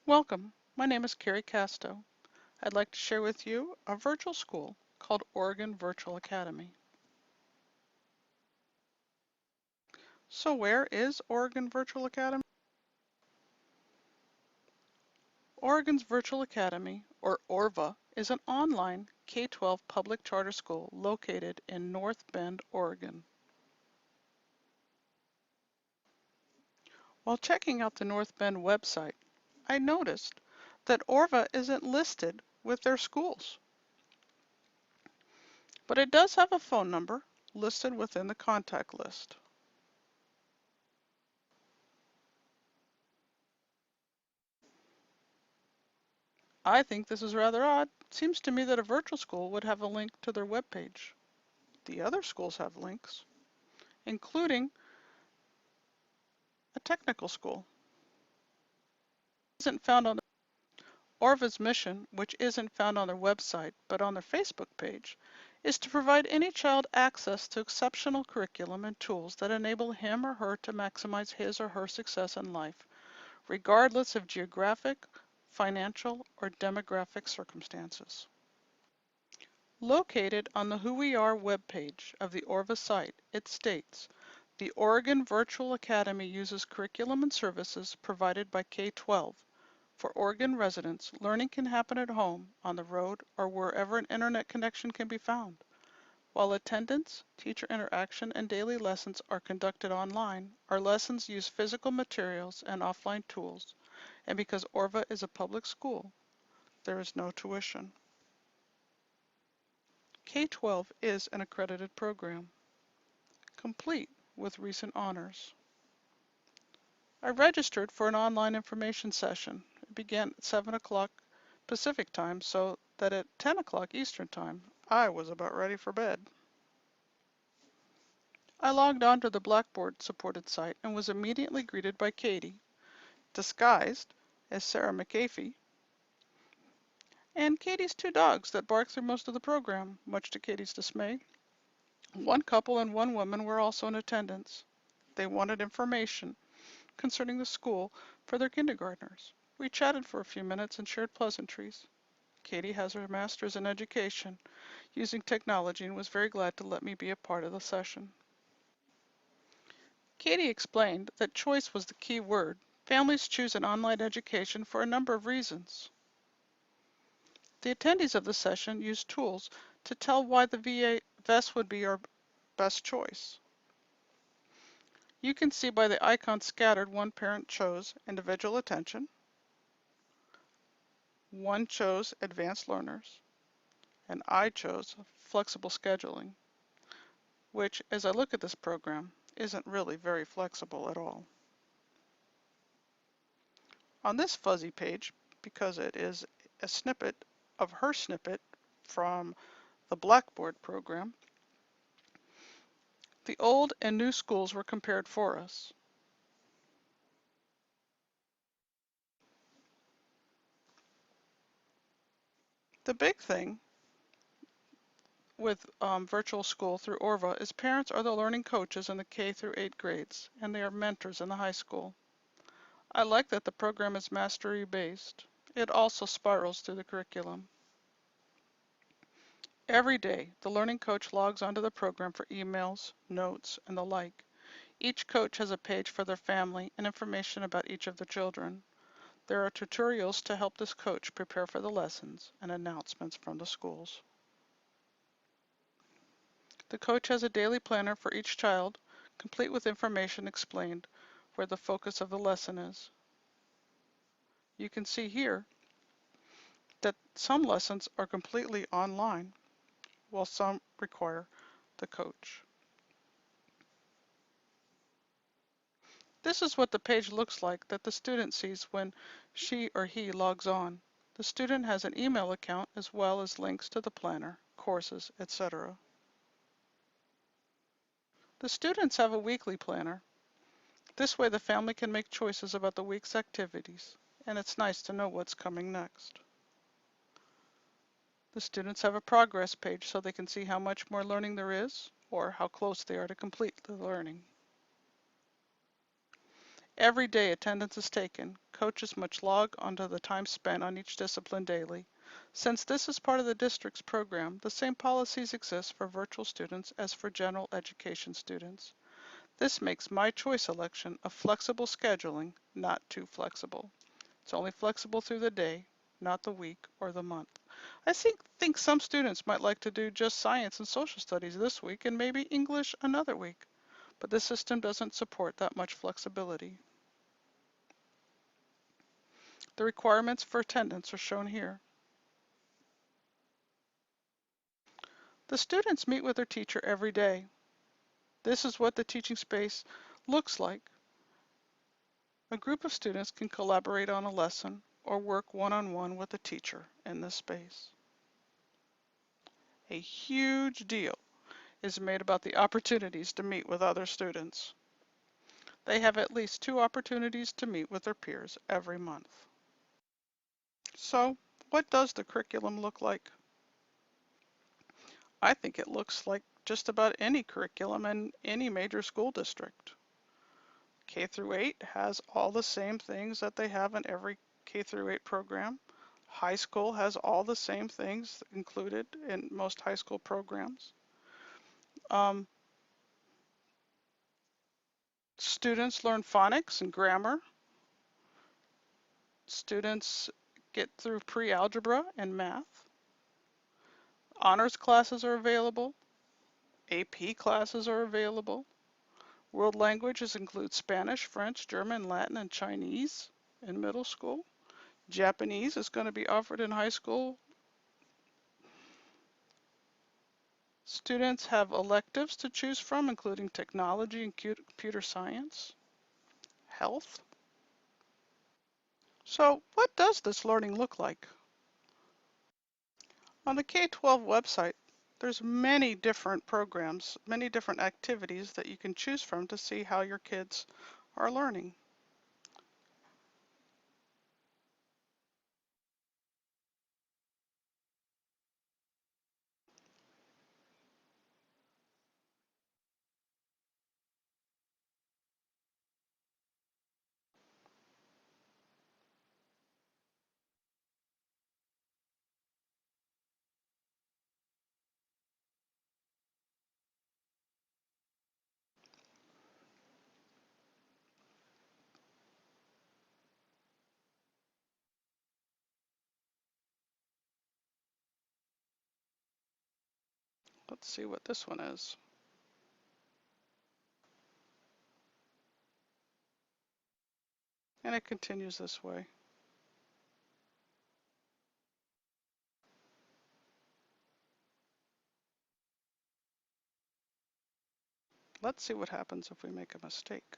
Welcome, my name is Carrie Casto. I'd like to share with you a virtual school called Oregon Virtual Academy. So where is Oregon Virtual Academy? Oregon's Virtual Academy, or ORVA, is an online K-12 public charter school located in North Bend, Oregon. While checking out the North Bend website, I noticed that ORVA isn't listed with their schools, but it does have a phone number listed within the contact list. I think this is rather odd. It seems to me that a virtual school would have a link to their webpage. The other schools have links, including a technical school. Isn't found on Orva's mission, which isn't found on their website but on their Facebook page, is to provide any child access to exceptional curriculum and tools that enable him or her to maximize his or her success in life, regardless of geographic, financial, or demographic circumstances. Located on the Who We Are webpage of the ORVA site, it states, the Oregon Virtual Academy uses curriculum and services provided by K-12. For Oregon residents, learning can happen at home, on the road, or wherever an internet connection can be found. While attendance, teacher interaction, and daily lessons are conducted online, our lessons use physical materials and offline tools, and because ORVA is a public school, there is no tuition. K-12 is an accredited program, complete with recent honors. I registered for an online information session. It began at 7 o'clock Pacific time, so that at 10 o'clock Eastern time, I was about ready for bed. I logged on to the Blackboard supported site and was immediately greeted by Katie, disguised as Sarah McAfee, and Katie's two dogs that barked through most of the program, much to Katie's dismay. One couple and one woman were also in attendance. They wanted information concerning the school for their kindergartners. We chatted for a few minutes and shared pleasantries. Katie has her master's in education using technology and was very glad to let me be a part of the session. Katie explained that choice was the key word. Families choose an online education for a number of reasons. The attendees of the session used tools to tell why the VES would be our best choice. You can see by the icons scattered, one parent chose individual attention, one chose advanced learners, and I chose flexible scheduling, which, as I look at this program, isn't really very flexible at all. On this fuzzy page, because it is a snippet of her snippet from the Blackboard program, the old and new schools were compared for us. The big thing with virtual school through ORVA is parents are the learning coaches in the K through 8 grades, and they are mentors in the high school. I like that the program is mastery based. It also spirals through the curriculum. Every day, the learning coach logs onto the program for emails, notes, and the like. Each coach has a page for their family and information about each of the children. There are tutorials to help this coach prepare for the lessons and announcements from the schools. The coach has a daily planner for each child, complete with information explained where the focus of the lesson is. You can see here that some lessons are completely online, while some require the coach. This is what the page looks like that the student sees when she or he logs on. The student has an email account as well as links to the planner, courses, etc. The students have a weekly planner. This way the family can make choices about the week's activities, and it's nice to know what's coming next. The students have a progress page so they can see how much more learning there is or how close they are to complete the learning. Every day attendance is taken. Coaches must log onto the time spent on each discipline daily. Since this is part of the district's program, the same policies exist for virtual students as for general education students. This makes my choice election a flexible scheduling, not too flexible. It's only flexible through the day, not the week or the month. I think some students might like to do just science and social studies this week and maybe English another week, but the system doesn't support that much flexibility. The requirements for attendance are shown here. The students meet with their teacher every day. This is what the teaching space looks like. A group of students can collaborate on a lesson or work one-on-one with a teacher in this space. A huge deal is made about the opportunities to meet with other students. They have at least 2 opportunities to meet with their peers every month. So, what does the curriculum look like? I think it looks like just about any curriculum in any major school district. K through 8 has all the same things that they have in every K through 8 program. High school has all the same things included in most high school programs. Um, Students learn phonics and grammar. Students get through pre-algebra and math. Honors classes are available. AP classes are available. World languages include Spanish, French, German, Latin, and Chinese in middle school. Japanese is going to be offered in high school. Students have electives to choose from, including technology and computer science, health. So what does this learning look like? On the K-12 website, there's many different programs, many different activities that you can choose from to see how your kids are learning. Let's see what this one is. And it continues this way. Let's see what happens if we make a mistake.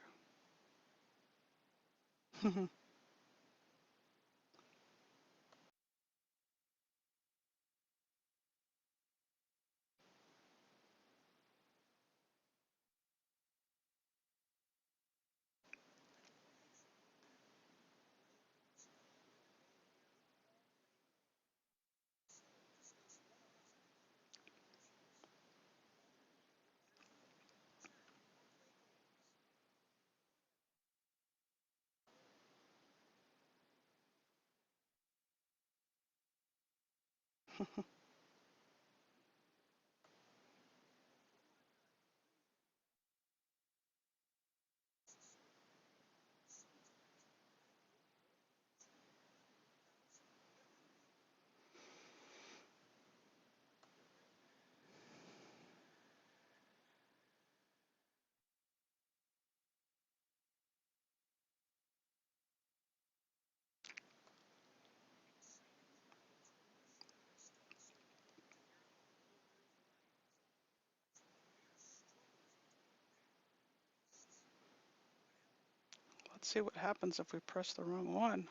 Let's see what happens if we press the wrong one.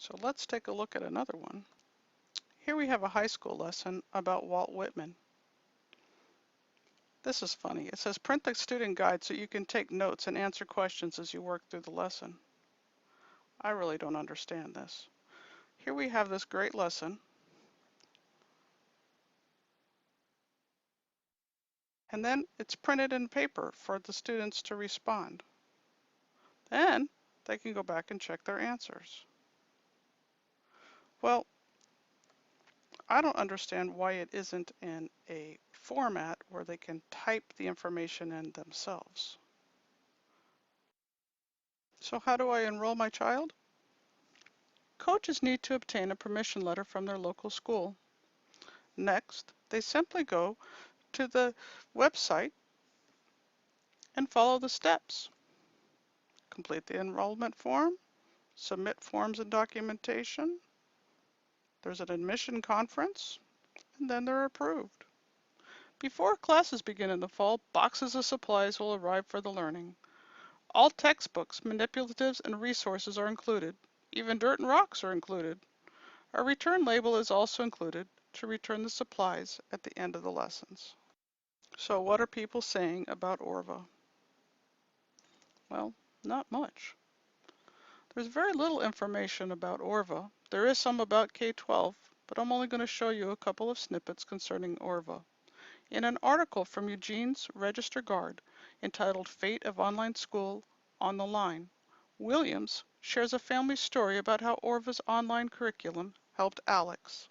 So let's take a look at another one. Here we have a high school lesson about Walt Whitman. This is funny. It says print the student guide so you can take notes and answer questions as you work through the lesson. I really don't understand this. Here we have this great lesson, and then it's printed in paper for the students to respond. Then they can go back and check their answers. Well, I don't understand why it isn't in a format where they can type the information in themselves. So how do I enroll my child? Coaches need to obtain a permission letter from their local school. Next, they simply go to the website and follow the steps. Complete the enrollment form, submit forms and documentation. There's an admission conference, and then they're approved. Before classes begin in the fall, boxes of supplies will arrive for the learning. All textbooks, manipulatives, and resources are included. Even dirt and rocks are included. A return label is also included to return the supplies at the end of the lessons. So what are people saying about ORVA? Well, not much. There's very little information about ORVA. There is some about K-12, but I'm only going to show you a couple of snippets concerning ORVA. In an article from Eugene's Register Guard entitled Fate of Online School on the Line, Williams shares a family story about how ORVA's online curriculum helped Alex.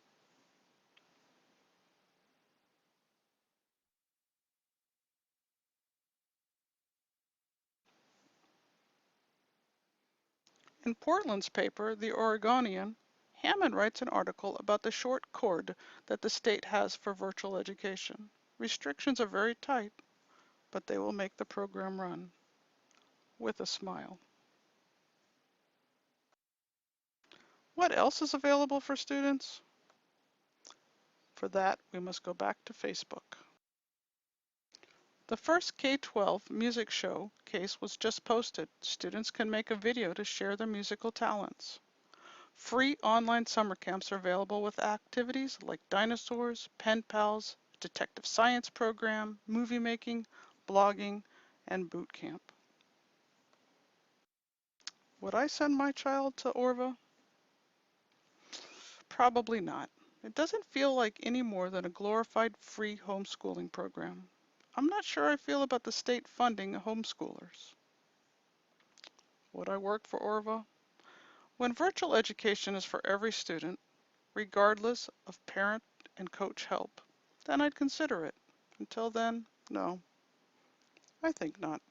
In Portland's paper, The Oregonian, Hammond writes an article about the short cord that the state has for virtual education. Restrictions are very tight, but they will make the program run. With a smile. What else is available for students? For that, we must go back to Facebook. The first K-12 music show case was just posted. Students can make a video to share their musical talents. Free online summer camps are available with activities like dinosaurs, pen pals, detective science program, movie making, blogging, and boot camp. Would I send my child to ORVA? Probably not. It doesn't feel like any more than a glorified free homeschooling program. I'm not sure I feel about the state funding homeschoolers. Would I work for ORVA? When virtual education is for every student, regardless of parent and coach help, then I'd consider it. Until then, no, I think not.